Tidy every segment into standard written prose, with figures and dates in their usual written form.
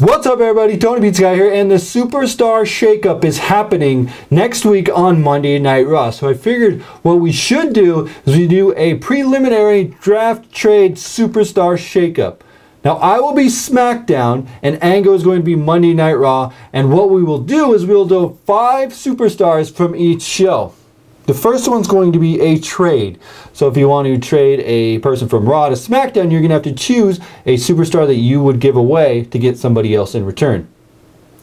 What's up, everybody? TonyPizzaGuy here, and the Superstar Shake-Up is happening next week on Monday Night Raw. So I figured what we should do is we do a preliminary draft trade Superstar Shake-Up. Now, I will be SmackDown, and Ango is going to be Monday Night Raw, and what we will do is we'll do 5 superstars from each show. The first one's going to be a trade. So if you want to trade a person from Raw to SmackDown, you're going to have to choose a superstar that you would give away to get somebody else in return.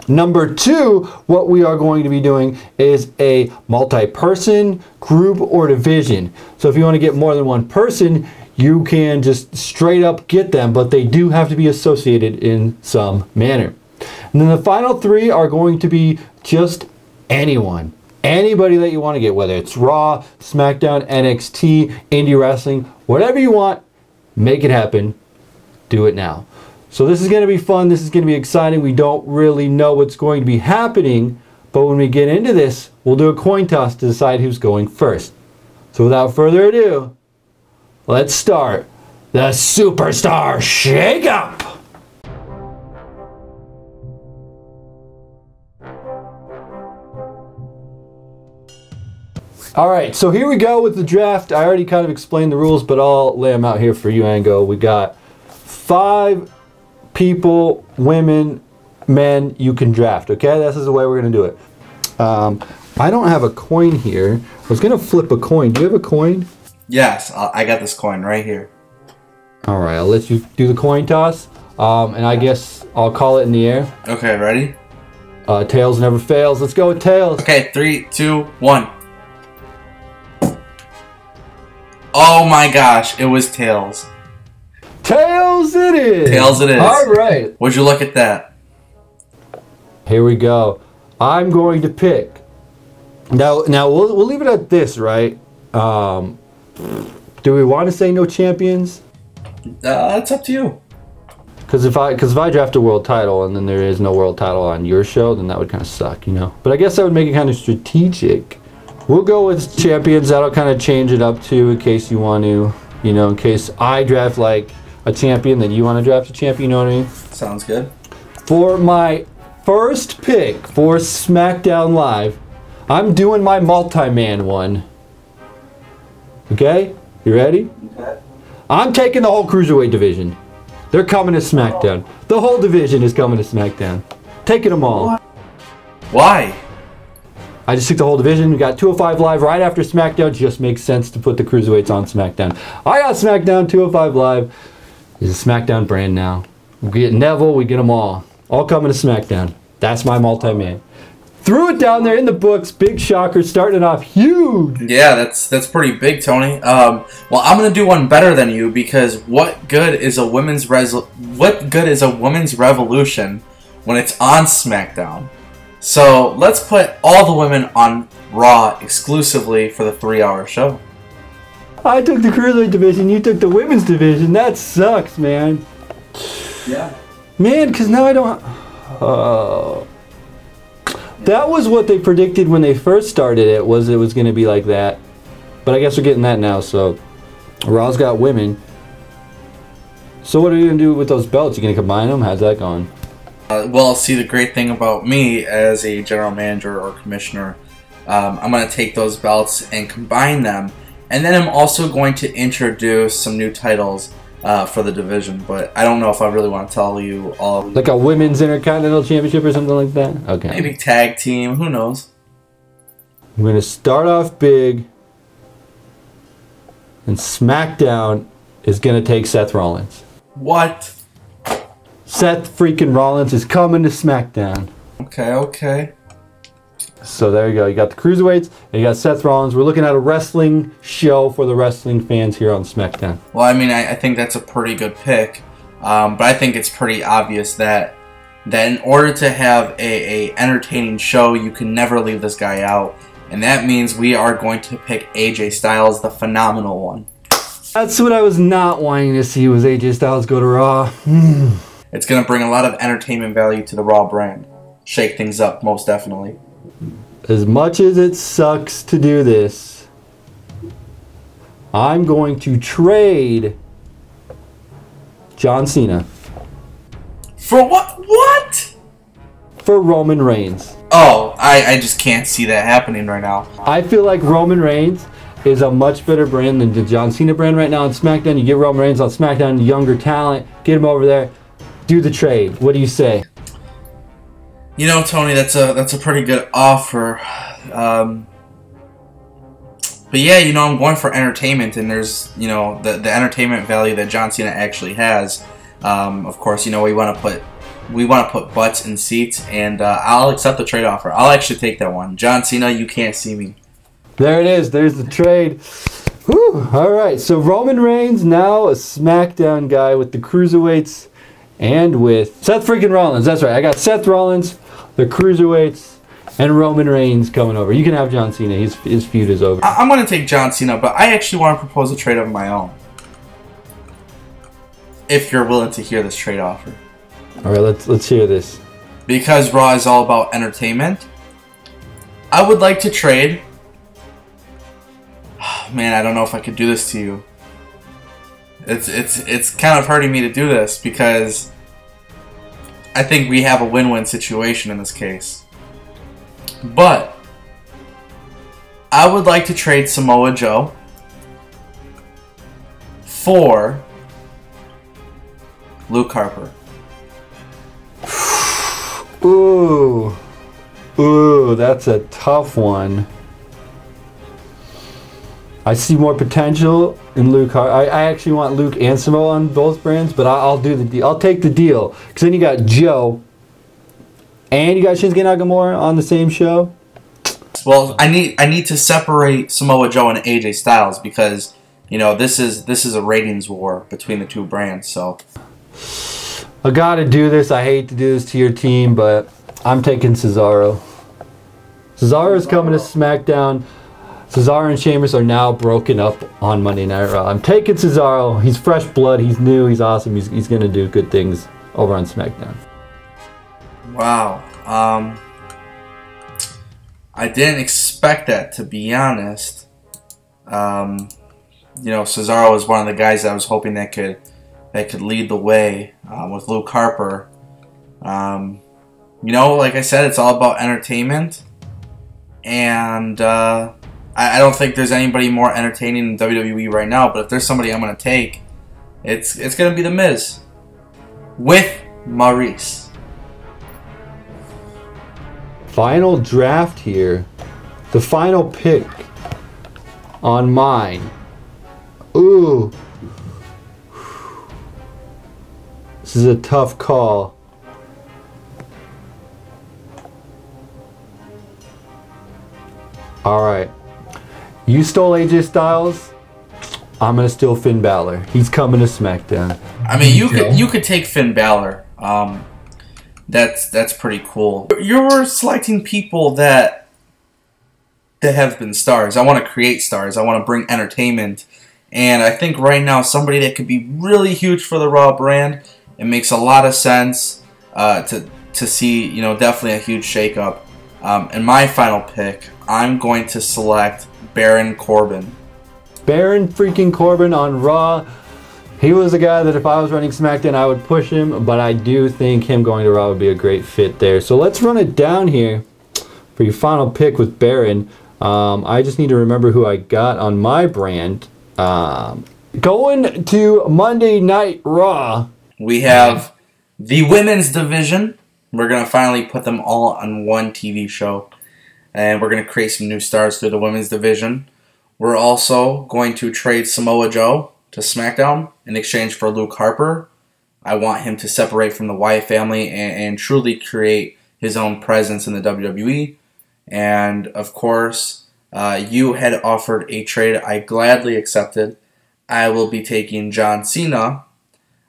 Number 2, what we are going to be doing is a multi-person, group, or division. So if you want to get more than one person, you can just straight up get them, but they do have to be associated in some manner. And then the final 3 are going to be just anyone. Anybody that you want to get, whether it's Raw, SmackDown, NXT, indie wrestling, whatever you want, make it happen. Do it now. So this is going to be fun. This is going to be exciting. We don't really know what's going to be happening, but when we get into this, we'll do a coin toss to decide who's going first. So without further ado, let's start the Superstar Shake-Up! Alright, so here we go with the draft. I already kind of explained the rules, but I'll lay them out here for you, Ango. We got 5 people, women, men you can draft, okay? This is the way we're going to do it. I don't have a coin here. I was going to flip a coin. Do you have a coin? Yes, I got this coin right here. Alright, I'll let you do the coin toss. And I guess I'll call it in the air. Okay, ready? Tails never fails. Let's go with tails. Okay, 3, 2, 1. Oh my gosh, it was tails. Tails it is! Tails it is. Alright. Would you look at that? Here we go. I'm going to pick. Now we'll leave it at this, right? Do we want to say no champions? It's up to you. Because if I draft a world title and then there is no world title on your show, then that would kind of suck, you know? But I guess that would make it kind of strategic. We'll go with champions. That'll kind of change it up too, in case you want to, you know, in case I draft like a champion, then you want to draft a champion, you know what I mean? Sounds good. For my first pick for SmackDown Live, I'm doing my multi-man one. Okay? You ready? Okay. I'm taking the whole Cruiserweight division. They're coming to SmackDown. The whole division is coming to SmackDown. Taking them all. Why? I just took the whole division. We got 205 Live right after SmackDown. Just makes sense to put the Cruiserweights on SmackDown. I got SmackDown, 205 Live. It's a SmackDown brand now. We get Neville, we get them all. All coming to SmackDown. That's my multi-man. Threw it down there in the books. Big shocker, starting off huge. Yeah, that's pretty big, Tony. Well, I'm gonna do one better than you because what good is a women's revolution when it's on SmackDown? So let's put all the women on Raw exclusively for the 3-hour show. I took the Cruiserweight division, you took the women's division. That sucks, man. Yeah. Man, because now I don't... That was what they predicted when they first started it was going to be like that. But I guess we're getting that now, so... Raw's got women. So what are you going to do with those belts? You going to combine them? How's that going? Well, see, the great thing about me as a general manager or commissioner, I'm going to take those belts and combine them. And then I'm also going to introduce some new titles for the division. But I don't know if I really want to tell you all. Like a women's intercontinental championship or something like that? Okay. Maybe tag team. Who knows? I'm going to start off big. And SmackDown is going to take Seth Rollins. What? Seth freaking Rollins is coming to SmackDown. Okay. So there you go. You got the Cruiserweights, and you got Seth Rollins. We're looking at a wrestling show for the wrestling fans here on SmackDown. Well, I mean, I think that's a pretty good pick. But I think it's pretty obvious that in order to have a entertaining show, you can never leave this guy out. And that means we are going to pick AJ Styles, the phenomenal one. That's what I was not wanting to see, was AJ Styles go to Raw. It's going to bring a lot of entertainment value to the Raw brand. Shake things up, most definitely. As much as it sucks to do this, I'm going to trade John Cena. For what? What? For Roman Reigns. Oh, I just can't see that happening right now. I feel like Roman Reigns is a much better brand than the John Cena brand right now on SmackDown. You get Roman Reigns on SmackDown, younger talent, get him over there, do the trade. What do you say? You know, Tony, that's a pretty good offer. But yeah, you know, I'm going for entertainment, and there's, you know, the entertainment value that John Cena actually has. Of course, you know, we want to put butts in seats, and I'll accept the trade offer. I'll actually take that one. John Cena, you can't see me. There it is. There's the trade. Whew. All right. So Roman Reigns now a SmackDown guy with the cruiserweights and with Seth freaking Rollins. That's right. I got Seth Rollins, the cruiserweights, and Roman Reigns coming over. You can have John Cena. His feud is over. I'm going to take John Cena, but I actually want to propose a trade of my own. If you're willing to hear this trade offer. All right, let's hear this. Because Raw is all about entertainment, I would like to trade. Oh, man, I don't know if I could do this to you. It's kind of hurting me to do this because I think we have a win-win situation in this case. But I would like to trade Samoa Joe for Luke Harper. Ooh, that's a tough one. I see more potential in Luke. I actually want Luke and Samoa on both brands, but I'll do the deal. I'll take the deal because then you got Joe, and you got Shinsuke Nakamura on the same show. Well, I need to separate Samoa Joe and AJ Styles because, you know, this is a ratings war between the two brands. So I gotta do this. I hate to do this to your team, but I'm taking Cesaro. Cesaro's coming to SmackDown. Cesaro and Sheamus are now broken up on Monday Night Raw. I'm taking Cesaro. He's fresh blood. He's new. He's awesome. He's going to do good things over on SmackDown. Wow. I didn't expect that, to be honest. You know, Cesaro is one of the guys that I was hoping that could lead the way with Luke Harper. You know, like I said, it's all about entertainment. And I don't think there's anybody more entertaining in WWE right now, but if there's somebody I'm going to take, it's going to be The Miz with Maurice. Final draft here. The final pick on mine. Ooh. This is a tough call. All right. You stole AJ Styles. I'm gonna steal Finn Balor. He's coming to SmackDown. I mean, you could take Finn Balor. That's pretty cool. You're selecting people that have been stars. I want to create stars. I want to bring entertainment, and I think right now somebody that could be really huge for the Raw brand. It makes a lot of sense to see, you know, definitely a huge shakeup. And my final pick, I'm going to select Baron Corbin. Baron freaking Corbin on Raw. He was a guy that if I was running SmackDown, I would push him, but I do think him going to Raw would be a great fit there. So let's run it down here for your final pick with Baron. I just need to remember who I got on my brand. Going to Monday Night Raw. We have the women's division. We're going to finally put them all on one TV show. And we're going to create some new stars through the women's division. We're also going to trade Samoa Joe to SmackDown in exchange for Luke Harper. I want him to separate from the Wyatt family and truly create his own presence in the WWE. And, of course, you had offered a trade I gladly accepted. I will be taking John Cena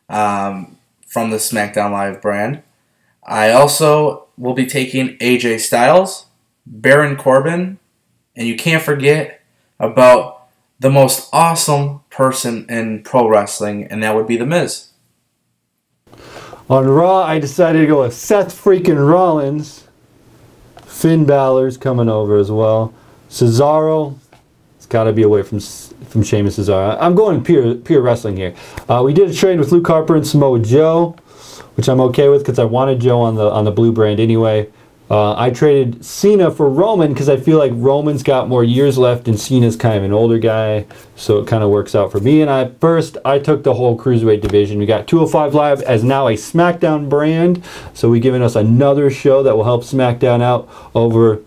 from the SmackDown Live brand. I also will be taking AJ Styles, Baron Corbin, and you can't forget about the most awesome person in pro wrestling, and that would be The Miz. On Raw, I decided to go with Seth freaking Rollins. Finn Balor's coming over as well. Cesaro, it's got to be away from Sheamus Cesaro. I'm going pure wrestling here. We did a trade with Luke Harper and Samoa Joe. which I'm okay with because I wanted Joe on the blue brand anyway. I traded Cena for Roman because I feel like Roman's got more years left and Cena's kind of an older guy, so it kind of works out for me. And I took the whole Cruiserweight division. We got 205 Live as now a SmackDown brand, so we're giving us another show that will help SmackDown out over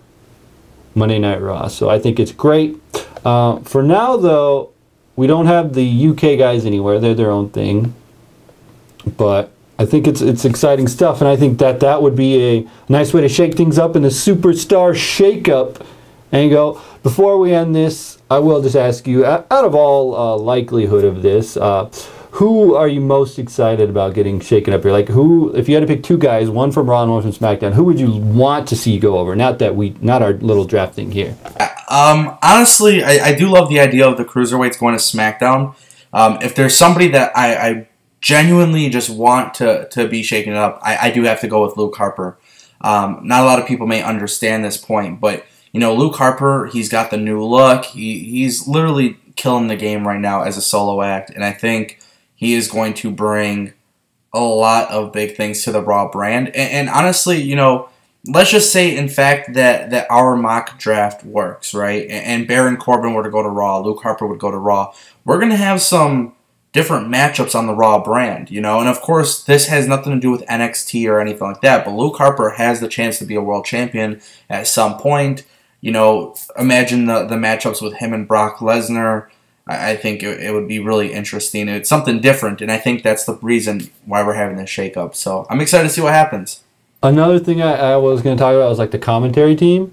Monday Night Raw. So I think it's great. For now, though, we don't have the UK guys anywhere. They're their own thing. But I think it's exciting stuff, and I think that would be a nice way to shake things up in the Superstar Shake-Up angle. Before we end this, I will just ask you, out of all likelihood of this, who are you most excited about getting shaken up here? Like, who, if you had to pick two guys, one from Raw and one from SmackDown, who would you want to see go over? Not our little draft thing here. Honestly, I do love the idea of the Cruiserweights going to SmackDown. If there's somebody that I genuinely just want to be shaken up, I do have to go with Luke Harper. Not a lot of people may understand this point, but you know, Luke Harper, he's got the new look. He's literally killing the game right now as a solo act, and I think he is going to bring a lot of big things to the Raw brand. And honestly, you know, let's just say, in fact, that our mock draft works, right? And Baron Corbin were to go to Raw, Luke Harper would go to Raw. We're going to have some different matchups on the Raw brand, you know? And of course, this has nothing to do with NXT or anything like that, but Luke Harper has the chance to be a world champion at some point. You know, imagine the matchups with him and Brock Lesnar. I think it would be really interesting. It's something different, and I think that's the reason why we're having this shake-up. So I'm excited to see what happens. Another thing I was going to talk about was like the commentary team.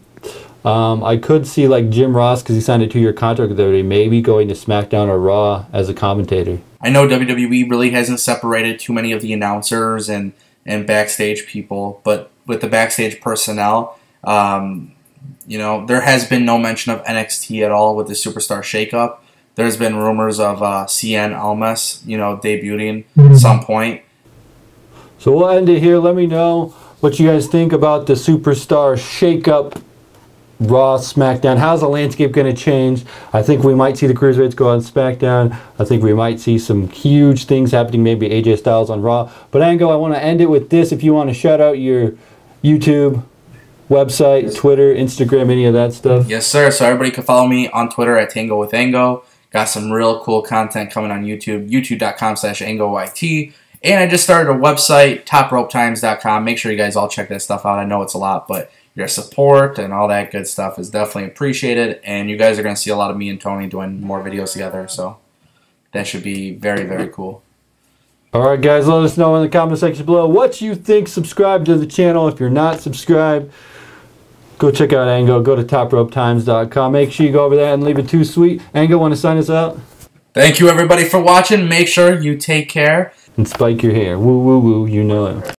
I could see like Jim Ross, because he signed a 2-year contract with WWE, maybe going to SmackDown or Raw as a commentator. I know WWE really hasn't separated too many of the announcers and backstage people, but with the backstage personnel, you know, there has been no mention of NXT at all with the Superstar Shake-Up. There's been rumors of CN Almas, you know, debuting at some point. So we'll end it here. Let me know what you guys think about the Superstar Shake-Up, Raw, SmackDown. How's the landscape going to change? I think we might see the Cruiserweights go on SmackDown. I think we might see some huge things happening, maybe AJ Styles on Raw. But Ango, I want to end it with this. If you want to shout out your YouTube, website, Twitter, Instagram, any of that stuff. Yes, sir. So everybody can follow me on Twitter at Tango with Ango. Got some real cool content coming on YouTube, youtube.com/AngoYT. And I just started a website, topropetimes.com. Make sure you guys all check that stuff out. I know it's a lot, but your support and all that good stuff is definitely appreciated. And you guys are going to see a lot of me and Tony doing more videos together. So that should be very, very cool. All right, guys, let us know in the comment section below what you think. Subscribe to the channel if you're not subscribed. Go check out Ango. Go to topropetimes.com. Make sure you go over there and leave it too sweet. Ango, want to sign us out? Thank you, everybody, for watching. Make sure you take care. And spike your hair. Woo, woo, woo. You know it.